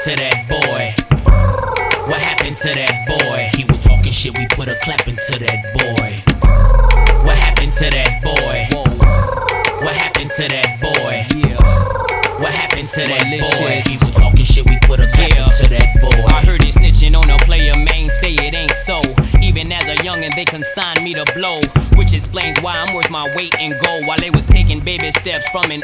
to that boy? What happened to that boy? He was talking shit, we put a clap into that boy. What happened to that boy? What happened to that boy? What happened to that boy? He was talking shit, we put a clap into that boy. I heard he snitching on a player, man, say it ain't so. Even as a youngin', they consigned me to blow, which explains why I'm worth my weight in gold while they was taking baby steps from an